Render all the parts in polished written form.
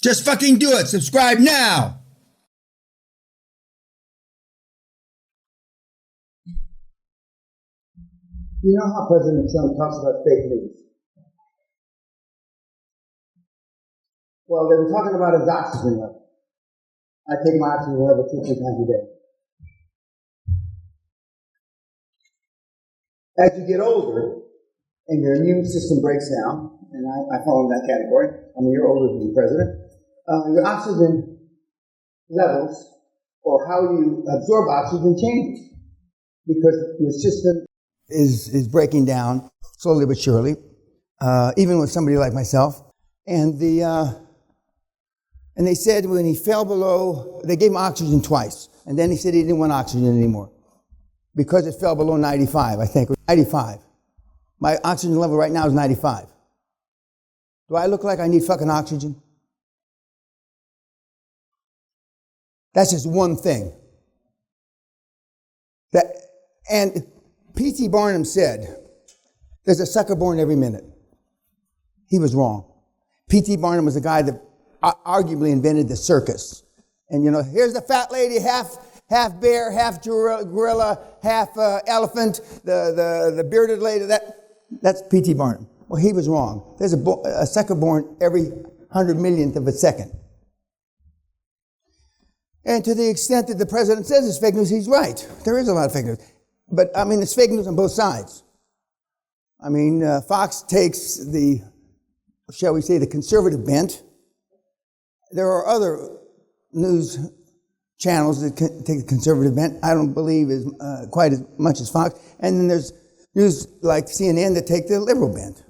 Just fucking do it. Subscribe now. You know how President Trump talks about fake news? Well, they were talking about his oxygen level. I take my oxygen level 2-3 times a day. As you get older and your immune system breaks down, and I fall in that category, I'm a year older than the president, your oxygen levels or how you absorb oxygen changes because your system is breaking down slowly but surely, even with somebody like myself. And they said when he fell below, they gave him oxygen twice, and then he said he didn't want oxygen anymore because it fell below 95, I think, or 95. My oxygen level right now is 95. Do I look like I need fucking oxygen? That's just one thing. And P.T. Barnum said, there's a sucker born every minute. He was wrong. P.T. Barnum was the guy that arguably invented the circus. And you know, here's the fat lady, half bear, half gorilla, half elephant, the bearded lady, that's P.T. Barnum. Well, he was wrong. There's a sucker born every 100 millionth of a second. And to the extent that the president says it's fake news, he's right. There is a lot of fake news. But, I mean, it's fake news on both sides. I mean, Fox takes the, shall we say, the conservative bent. There are other news channels that take the conservative bent. I don't believe as quite as much as Fox. And then there's news like CNN that take the liberal bent.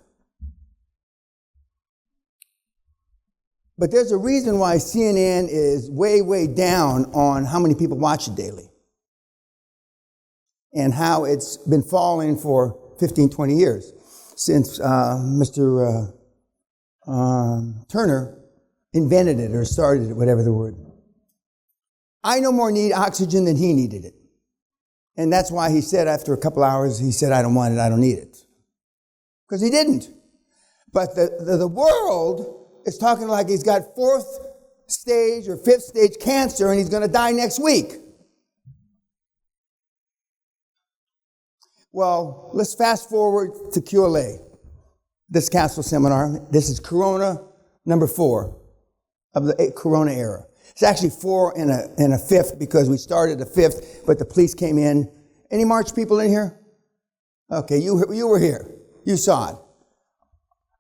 But there's a reason why CNN is way, way down on how many people watch it daily. And how it's been falling for 15, 20 years since Mr. Turner invented it or started it, whatever the word. I no more need oxygen than he needed it. And that's why he said after a couple hours, he said, I don't want it, I don't need it. Because he didn't. But the world is talking like he's got 4th stage or 5th stage cancer and he's going to die next week. Well, let's fast forward to QLA, this Castle seminar. This is Corona number 4 of the Corona era. It's actually 4 and a 5th because we started a 5th, but the police came in. Any March people in here? Okay, you were here. You saw it.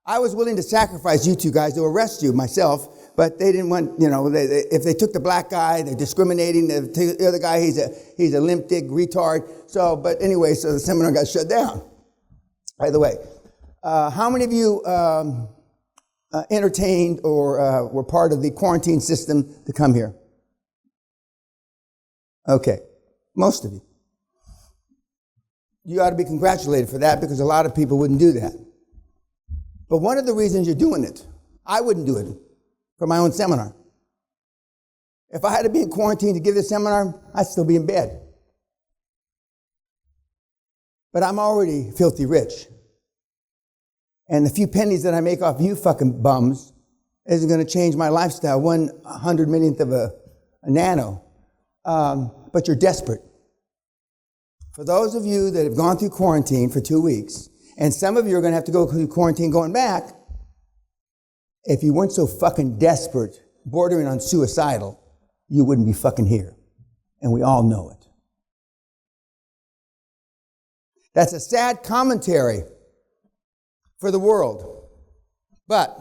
I was willing to sacrifice you two guys to arrest you myself, but they didn't want, you know, if they took the black guy, they're discriminating. The other guy, he's a limp dick retard. So, but anyway, so the seminar got shut down. By the way, how many of you entertained or were part of the quarantine system to come here? Okay, most of you. You ought to be congratulated for that because a lot of people wouldn't do that. But one of the reasons you're doing it, I wouldn't do it for my own seminar. If I had to be in quarantine to give this seminar, I'd still be in bed. But I'm already filthy rich. And the few pennies that I make off you fucking bums isn't going to change my lifestyle 100 millionth of a nano. But you're desperate. For those of you that have gone through quarantine for 2 weeks, and some of you are going to have to go through quarantine going back, if you weren't so fucking desperate, bordering on suicidal, you wouldn't be fucking here. And we all know it. That's a sad commentary for the world. But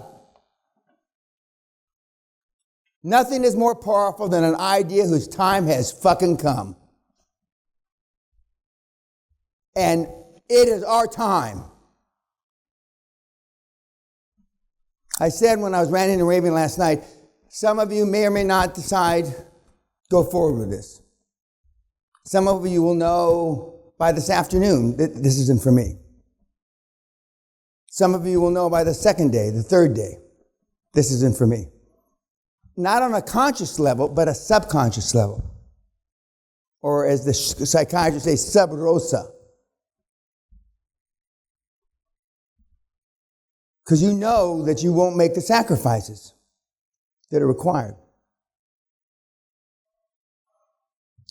nothing is more powerful than an idea whose time has fucking come. And it is our time. I said when I was ranting and raving last night, some of you may or may not decide to go forward with this. Some of you will know by this afternoon that this isn't for me. Some of you will know by the second day, the third day, this isn't for me. Not on a conscious level, but a subconscious level. Or as the psychiatrists say, sub rosa. Because you know that you won't make the sacrifices that are required.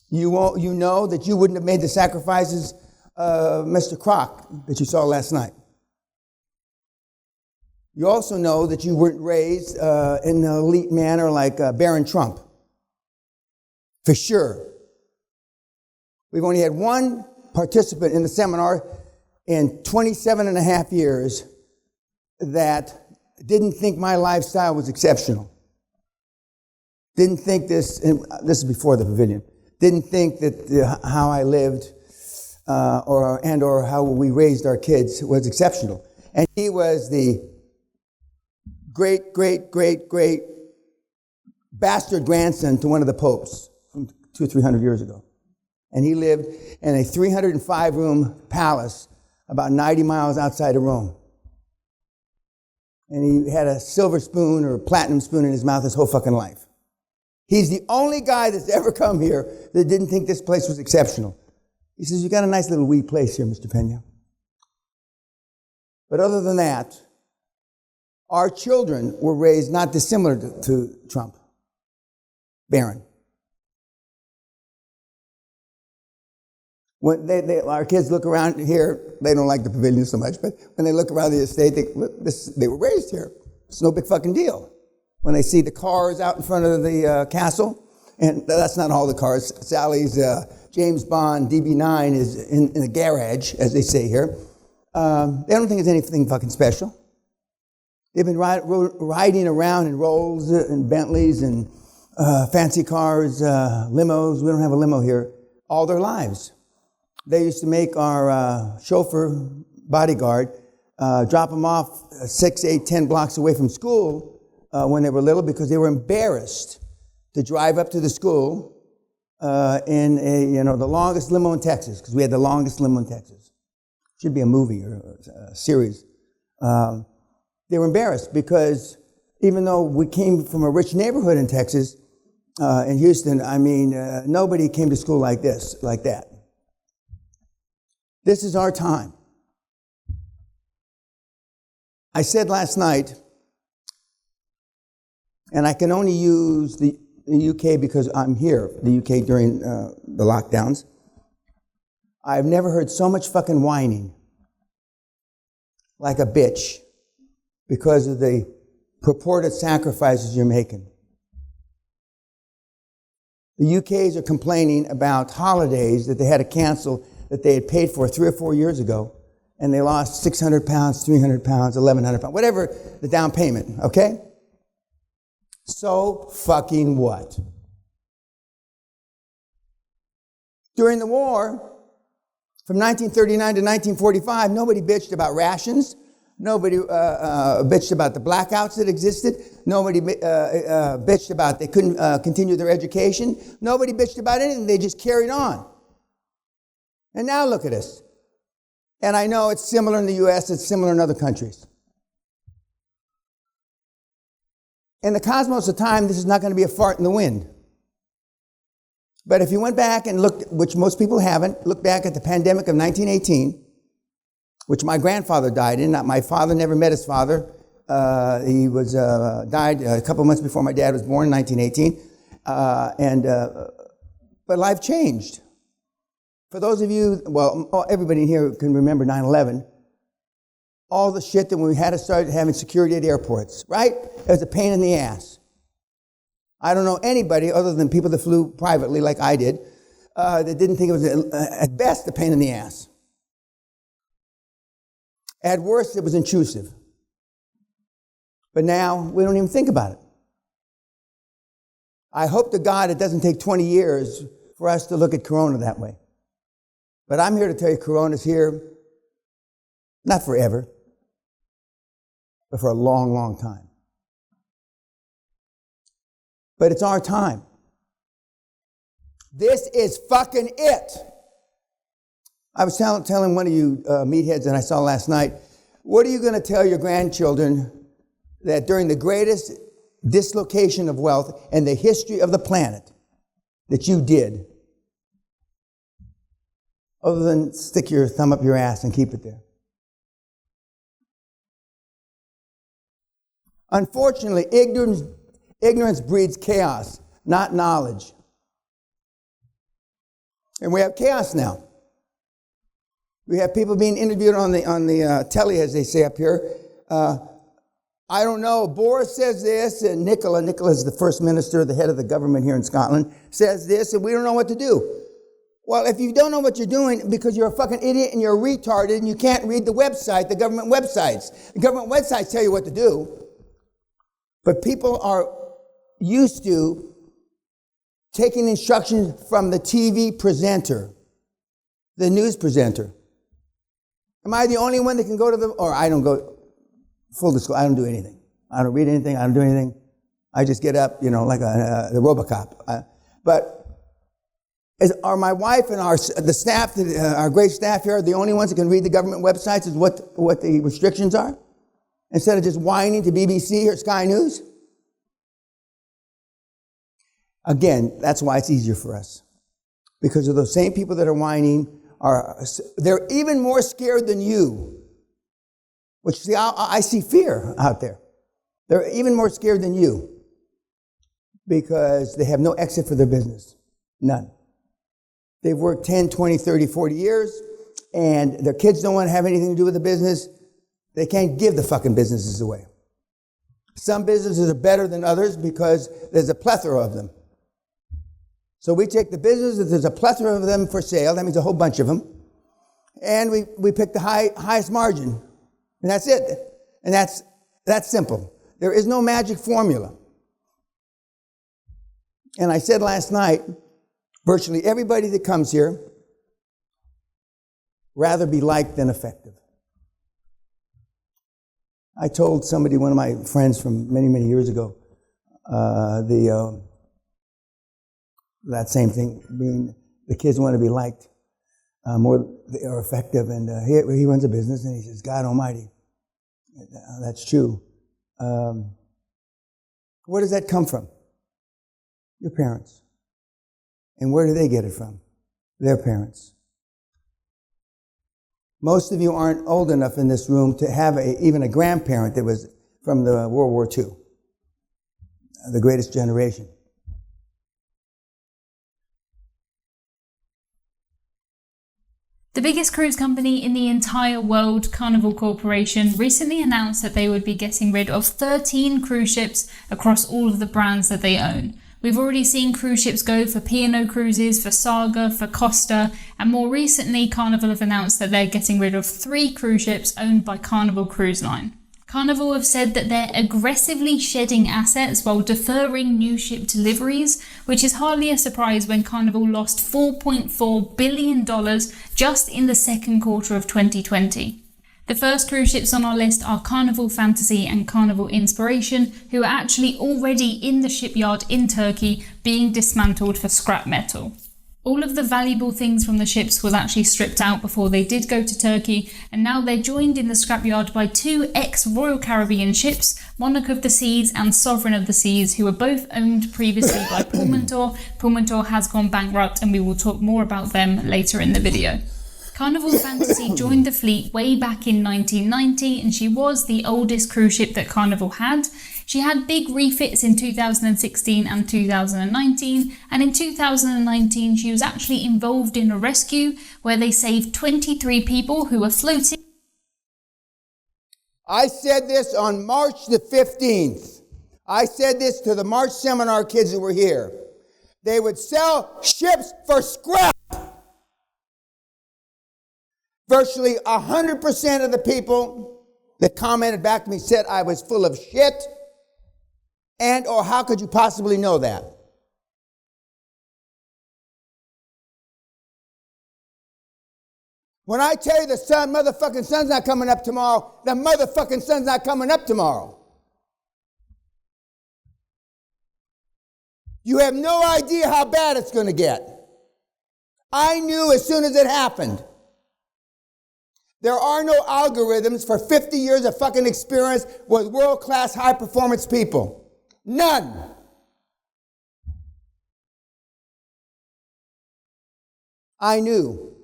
You know that you wouldn't have made the sacrifices of Mr. Kroc that you saw last night. You also know that you weren't raised in an elite manner like Barron Trump. For sure. We've only had one participant in the seminar in 27 and a half years that didn't think my lifestyle was exceptional. Didn't think this, and this is before the pavilion, didn't think that how I lived or how we raised our kids was exceptional. And he was the great bastard grandson to one of the popes from 200 or 300 years ago. And he lived in a 305-room palace about 90 miles outside of Rome. And he had a silver spoon or a platinum spoon in his mouth his whole fucking life. He's the only guy that's ever come here that didn't think this place was exceptional. He says, you got a nice little wee place here, Mr. Peña. But other than that, our children were raised not dissimilar to Trump. Barron. When our kids look around here, they don't like the pavilion so much, but when they look around the estate, they were raised here. It's no big fucking deal. When they see the cars out in front of the castle, and that's not all the cars. Sally's James Bond DB9 is in the garage, as they say here. They don't think it's anything fucking special. They've been riding around in Rolls and Bentleys and fancy cars, limos. We don't have a limo here. All their lives. They used to make our chauffeur bodyguard drop them off 6, 8, 10 blocks away from school when they were little because they were embarrassed to drive up to the school in the longest limo in Texas, because we had the longest limo in Texas. Should be a movie or a series. They were embarrassed because even though we came from a rich neighborhood in Texas, in Houston, nobody came to school like that. This is our time. I said last night, and I can only use the UK because I'm here, the UK during the lockdowns. I've never heard so much fucking whining like a bitch because of the purported sacrifices you're making. The UKs are complaining about holidays that they had to cancel that they had paid for 3 or 4 years ago, and they lost 600 pounds, 300 pounds, 1,100 pounds, whatever the down payment, okay? So fucking what? During the war, from 1939 to 1945, nobody bitched about rations. Nobody bitched about the blackouts that existed. Nobody bitched about they couldn't continue their education. Nobody bitched about anything. They just carried on. And now look at us. And I know it's similar in the U.S., it's similar in other countries. In the cosmos of time, this is not going to be a fart in the wind. But if you went back and looked, which most people haven't, look back at the pandemic of 1918, which my grandfather died in. My father never met his father. He died a couple months before my dad was born in 1918. But life changed. For those of you, everybody in here can remember 9/11. All the shit that we had to start having security at airports, right? It was a pain in the ass. I don't know anybody other than people that flew privately like I did that didn't think it was, at best, a pain in the ass. At worst, it was intrusive. But now, we don't even think about it. I hope to God it doesn't take 20 years for us to look at Corona that way. But I'm here to tell you Corona's here, not forever, but for a long, long time. But it's our time. This is fucking it. I was telling one of you meatheads that I saw last night, what are you going to tell your grandchildren that during the greatest dislocation of wealth in the history of the planet that you did, other than stick your thumb up your ass and keep it there? Unfortunately, Ignorance breeds chaos, not knowledge. And we have chaos now. We have people being interviewed on the telly, as they say up here. I don't know, Boris says this, and Nicola is the first minister, the head of the government here in Scotland, says this, and we don't know what to do. Well, if you don't know what you're doing because you're a fucking idiot and you're retarded and you can't read the website, the government websites. The government websites tell you what to do. But people are used to taking instructions from the TV presenter, the news presenter. Am I the only one that can go to the, or I don't go, full disclosure, I don't do anything. I don't read anything, I don't do anything. I just get up, like the RoboCop. Are my wife and the staff, our great staff here, the only ones that can read the government websites is what the restrictions are? Instead of just whining to BBC or Sky News? Again, that's why it's easier for us. Because of those same people that are whining, they're even more scared than you. Which, see, I see fear out there. They're even more scared than you. Because they have no exit for their business. None. They've worked 10, 20, 30, 40 years, and their kids don't want to have anything to do with the business. They can't give the fucking businesses away. Some businesses are better than others because there's a plethora of them. So we take the businesses, there's a plethora of them for sale, that means a whole bunch of them, and we pick the highest margin, and that's it. And that's simple. There is no magic formula. And I said last night, virtually everybody that comes here rather be liked than effective. I told somebody, one of my friends from many, many years ago, that same thing, being the kids want to be liked more or effective. And he runs a business, and he says, God Almighty, that's true. Where does that come from? Your parents. And where do they get it from? Their parents. Most of you aren't old enough in this room to have even a grandparent that was from the World War II, the greatest generation. The biggest cruise company in the entire world, Carnival Corporation, recently announced that they would be getting rid of 13 cruise ships across all of the brands that they own. We've already seen cruise ships go for P&O Cruises, for Saga, for Costa, and more recently Carnival have announced that they're getting rid of 3 cruise ships owned by Carnival Cruise Line. Carnival have said that they're aggressively shedding assets while deferring new ship deliveries, which is hardly a surprise when Carnival lost $4.4 billion just in the second quarter of 2020. The first cruise ships on our list are Carnival Fantasy and Carnival Inspiration, who are actually already in the shipyard in Turkey being dismantled for scrap metal. All of the valuable things from the ships was actually stripped out before they did go to Turkey, and now they're joined in the scrapyard by 2 ex-Royal Caribbean ships, Monarch of the Seas and Sovereign of the Seas, who were both owned previously by Pullmantur. Pullmantur has gone bankrupt, and we will talk more about them later in the video. Carnival Fantasy joined the fleet way back in 1990, and she was the oldest cruise ship that Carnival had. She had big refits in 2016 and 2019, and in 2019 she was actually involved in a rescue where they saved 23 people who were floating. I said this on March the 15th. I said this to the March seminar kids that were here. They would sell ships for scrap. Virtually 100% of the people that commented back to me said I was full of shit. And or how could you possibly know that? When I tell you the motherfucking sun's not coming up tomorrow, the motherfucking sun's not coming up tomorrow. You have no idea how bad it's going to get. I knew as soon as it happened. There are no algorithms for 50 years of fucking experience with world-class high-performance people. None. I knew.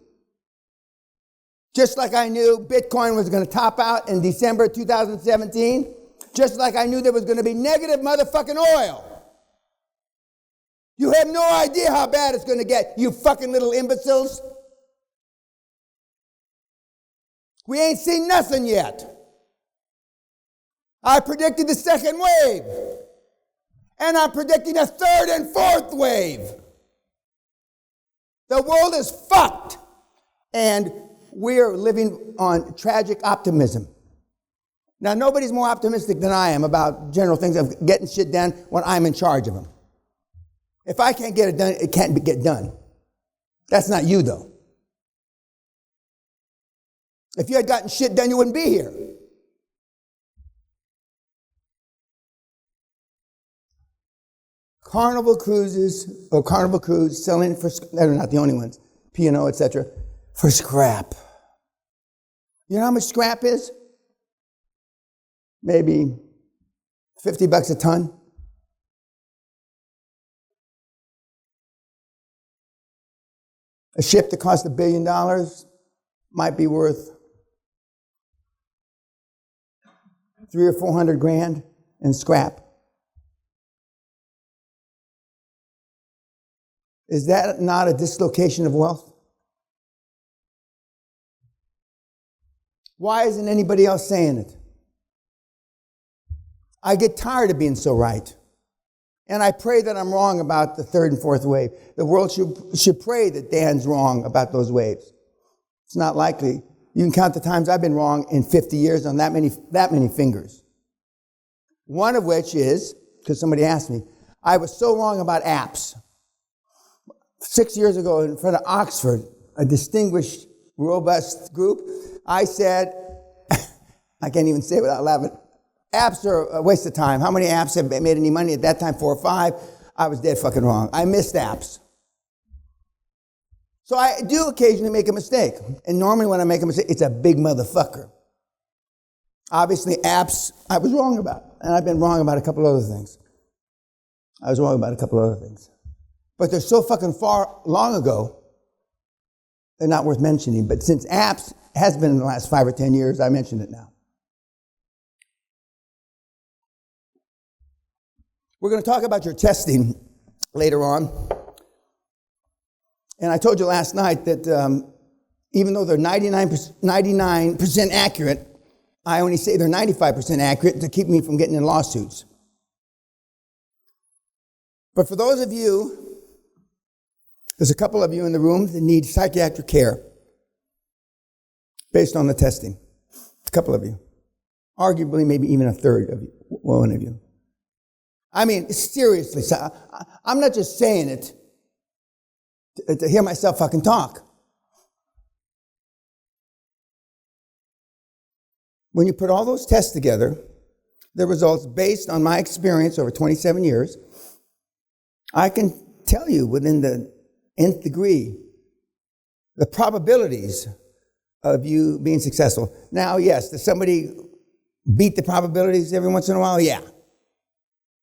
Just like I knew Bitcoin was going to top out in December 2017, just like I knew there was going to be negative motherfucking oil. You have no idea how bad it's going to get, you fucking little imbeciles. We ain't seen nothing yet. I predicted the second wave. And I'm predicting a third and fourth wave. The world is fucked. And we're living on tragic optimism. Now, nobody's more optimistic than I am about general things of getting shit done when I'm in charge of them. If I can't get it done, it can't get done. That's not you, though. If you had gotten shit done, you wouldn't be here. Carnival Cruise selling for, they're not the only ones, P&O, etc., for scrap. You know how much scrap is? Maybe $50 a ton. A ship that cost $1 billion might be worth $300,000 or $400,000 in scrap. Is that not a dislocation of wealth? Why isn't anybody else saying it? I get tired of being so right. And I pray that I'm wrong about the third and fourth wave. The world should pray that Dan's wrong about those waves. It's not likely. You can count the times I've been wrong in 50 years on that many fingers. One of which is, because somebody asked me, I was so wrong about apps. 6 years ago in front of Oxford, a distinguished, robust group, I said, I can't even say it without laughing, apps are a waste of time. How many apps have made any money? At that time, 4 or 5. I was dead fucking wrong. I missed apps. So I do occasionally make a mistake. And normally when I make a mistake, it's a big motherfucker. Obviously, apps, I was wrong about. And I've been wrong about a couple other things. But they're so fucking far long ago, they're not worth mentioning. But since apps has been in the last 5 or 10 years, I mention it now. We're going to talk about your testing later on. And I told you last night that even though they're 99% accurate, I only say they're 95% accurate to keep me from getting in lawsuits. But for those of you, there's a couple of you in the room that need psychiatric care based on the testing. A couple of you. Arguably, maybe even a third of you, one of you. I mean, seriously, I'm not just saying it to hear myself fucking talk. When you put all those tests together, the results based on my experience over 27 years, I can tell you within the nth degree the probabilities of you being successful. Now, yes, does somebody beat the probabilities every once in a while? Yeah.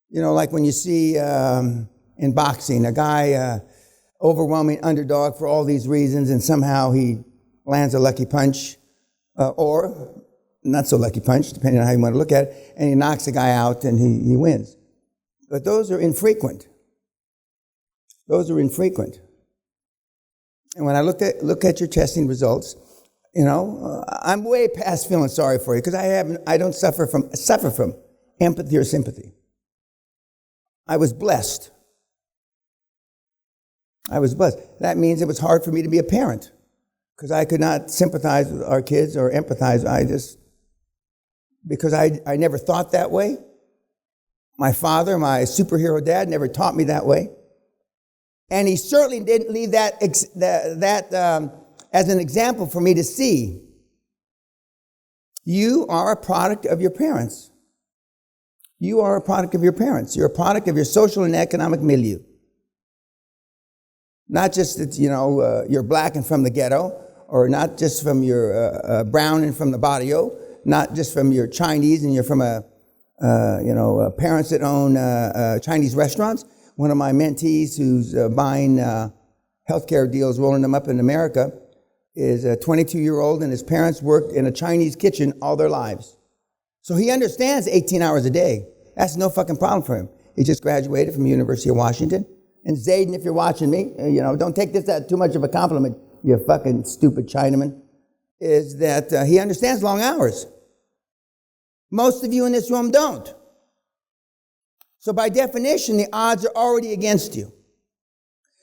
You know, like when you see in boxing, a guy, overwhelming underdog for all these reasons, and somehow he lands a lucky punch, or not so lucky punch, depending on how you want to look at it, and he knocks the guy out and he wins. But those are infrequent. And when I look at your testing results, you know, I'm way past feeling sorry for you because I don't suffer from empathy or sympathy. I was blessed. That means it was hard for me to be a parent because I could not sympathize with our kids or empathize. Because I never thought that way. My father, my superhero dad, never taught me that way. And he certainly didn't leave that as an example for me to see. You are a product of your parents. You're a product of your social and economic milieu. Not just that, you know, you're black and from the ghetto, or not just from your brown and from the barrio, not just from your Chinese and you're from parents that own Chinese restaurants. One of my mentees who's buying healthcare deals, rolling them up in America, is a 22-year-old, and his parents worked in a Chinese kitchen all their lives. So he understands 18 hours a day. That's no fucking problem for him. He just graduated from the University of Washington, And Zayden, if you're watching me, don't take this as too much of a compliment, you fucking stupid Chinaman, is that he understands long hours. Most of you in this room don't. So by definition, the odds are already against you.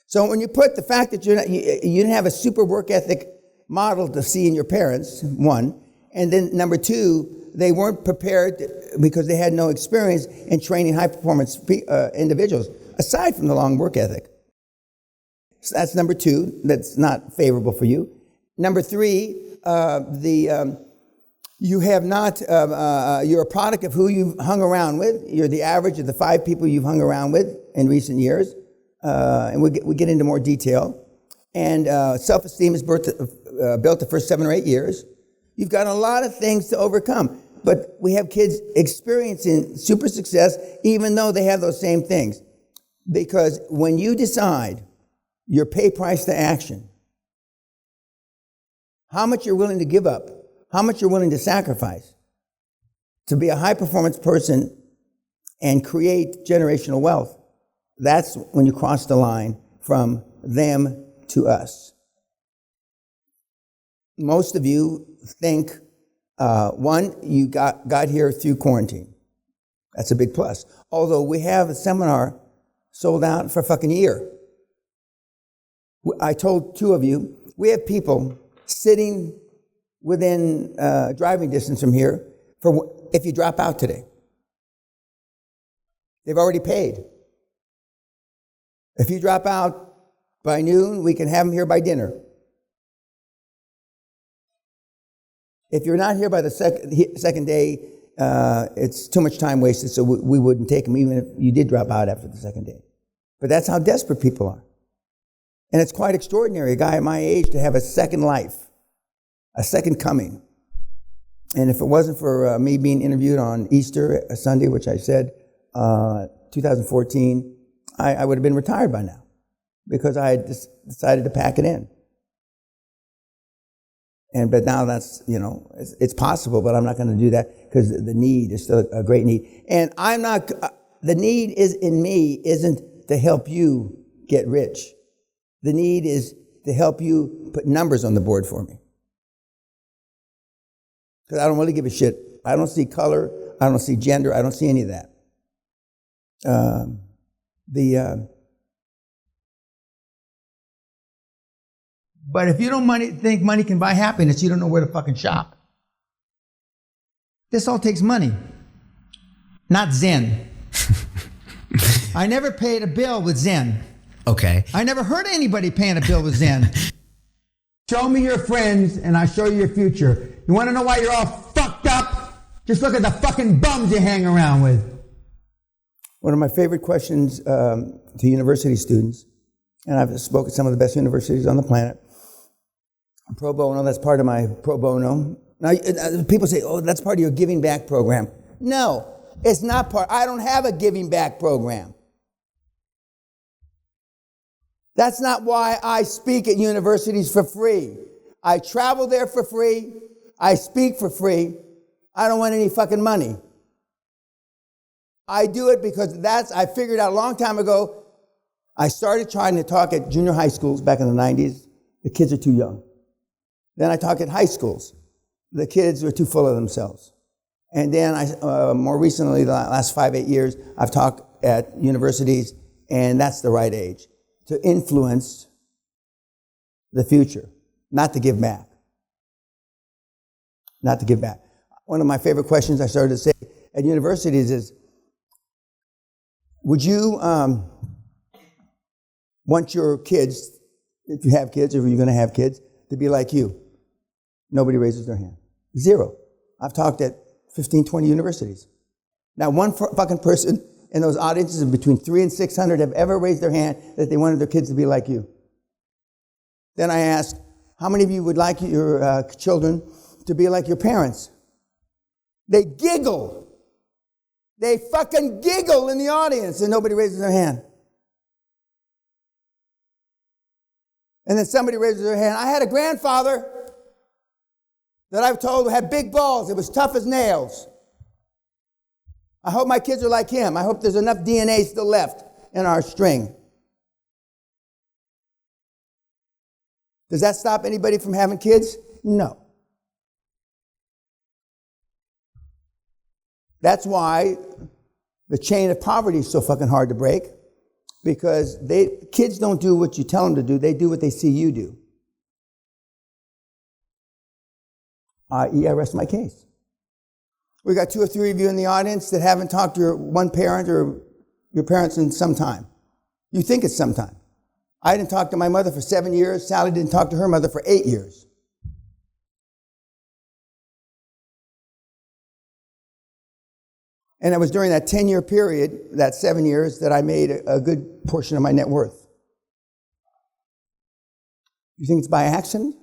So when you put the fact that you didn't have a super work ethic model to see in your parents, one, and then number two, they weren't prepared because they had no experience in training high-performance individuals, aside from the long work ethic. So that's number two. That's not favorable for you. Number three, you have not. You're a product of who you've hung around with. You're the average of the 5 people you've hung around with in recent years, and we get into more detail. And self-esteem is built the first 7 or 8 years. You've got a lot of things to overcome. But we have kids experiencing super success even though they have those same things. Because when you decide your pay price to action, how much you're willing to give up, how much you're willing to sacrifice to be a high-performance person and create generational wealth, that's when you cross the line from them to us. Most of you think, one, you got here through quarantine. That's a big plus. Although we have a seminar sold out for a fucking year. I told 2 of you, we have people sitting within driving distance from here for if you drop out today. They've already paid. If you drop out by noon, we can have them here by dinner. If you're not here by the second day, it's too much time wasted, so we wouldn't take them even if you did drop out after the second day. But that's how desperate people are. And it's quite extraordinary, a guy at my age, to have a second life, a second coming. And if it wasn't for me being interviewed on Easter Sunday, which I said, 2014, I would have been retired by now because I had decided to pack it in. But now that's, it's possible, but I'm not going to do that because the need is still a great need. And the need is in me isn't to help you get rich. The need is to help you put numbers on the board for me. Because I don't really give a shit. I don't see color. I don't see gender. I don't see any of that. But if you don't think money can buy happiness, you don't know where to fucking shop. This all takes money, not Zen. I never paid a bill with Zen. Okay. I never heard of anybody paying a bill with Zen. Show me your friends and I'll show you your future. You want to know why you're all fucked up? Just look at the fucking bums you hang around with. One of my favorite questions to university students, and I've spoken at some of the best universities on the planet, pro bono, that's part of my pro bono. Now, people say, oh, that's part of your giving back program. No, it's not part. I don't have a giving back program. That's not why I speak at universities for free. I travel there for free. I speak for free. I don't want any fucking money. I do it because I figured out a long time ago. I started trying to talk at junior high schools back in the 90s. The kids are too young. Then I talk at high schools. The kids are too full of themselves. And then more recently, the last 5-8 years, I've talked at universities, and that's the right age to influence the future, not to give back. Not to give back. One of my favorite questions I started to say at universities is, would you want your kids, if you have kids or you're going to have kids, to be like you? Nobody raises their hand. 0. I've talked at 15, 20 universities. Not one fucking person in those audiences of between 300 and 600 have ever raised their hand that they wanted their kids to be like you. Then I asked, how many of you would like your children to be like your parents? They giggle. They fucking giggle in the audience and nobody raises their hand. And then somebody raises their hand. I had a grandfather that I've told had big balls. It was tough as nails. I hope my kids are like him. I hope there's enough DNA still left in our string. Does that stop anybody from having kids? No. That's why the chain of poverty is so fucking hard to break, because kids don't do what you tell them to do, they do what they see you do. I.e., I rest my case. We got 2 or 3 of you in the audience that haven't talked to your one parent or your parents in some time. You think it's some time. I didn't talk to my mother for 7 years. Sally didn't talk to her mother for 8 years. And it was during that 10-year period, that 7 years, that I made a good portion of my net worth. You think it's by accident?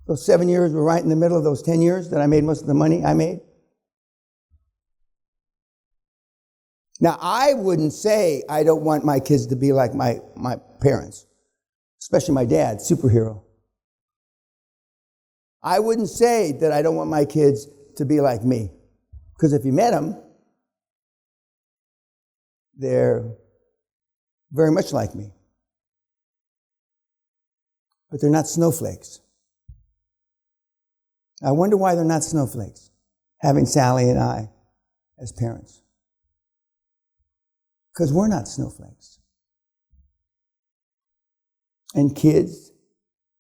Those 7 years were right in the middle of those 10 years that I made most of the money I made. Now, I wouldn't say I don't want my kids to be like my parents, especially my dad, superhero. I wouldn't say that I don't want my kids to be like me, because if you met them, they're very much like me. But they're not snowflakes. I wonder why they're not snowflakes, having Sally and I as parents. Because we're not snowflakes. And kids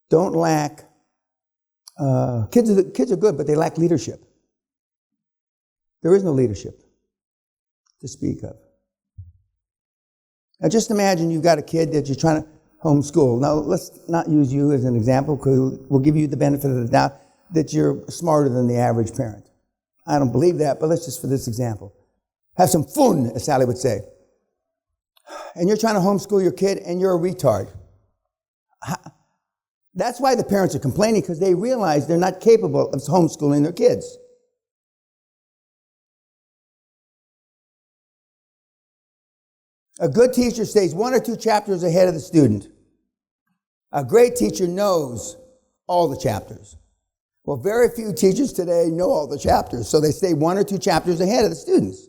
don't lack, kids are good, but they lack leadership. There is no leadership to speak of. Now just imagine you've got a kid that you're trying to homeschool. Now let's not use you as an example, because we'll give you the benefit of the doubt that you're smarter than the average parent. I don't believe that, but let's just, for this example, have some fun, as Sally would say. And you're trying to homeschool your kid, and you're a retard. That's why the parents are complaining, because they realize they're not capable of homeschooling their kids. A good teacher stays 1 or 2 chapters ahead of the student. A great teacher knows all the chapters. Well, very few teachers today know all the chapters, so they stay 1 or 2 chapters ahead of the students.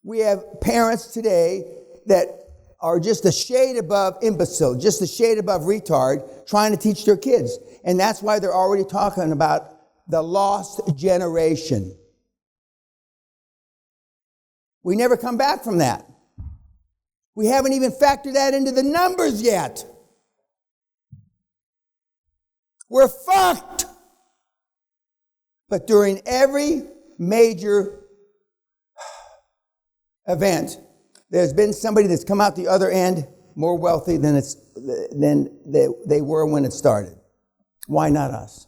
We have parents today that are just a shade above imbecile, just a shade above retard, trying to teach their kids. And that's why they're already talking about the lost generation. We never come back from that. We haven't even factored that into the numbers yet. We're fucked. But during every major event, there's been somebody that's come out the other end more wealthy than they were when it started. Why not us?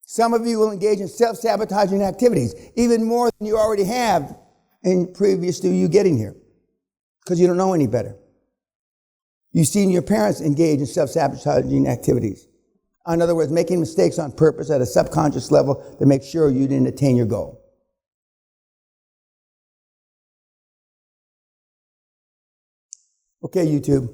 Some of you will engage in self-sabotaging activities, even more than you already have in previous to you getting here, because you don't know any better. You've seen your parents engage in self-sabotaging activities. In other words, making mistakes on purpose at a subconscious level to make sure you didn't attain your goal. Okay, YouTube.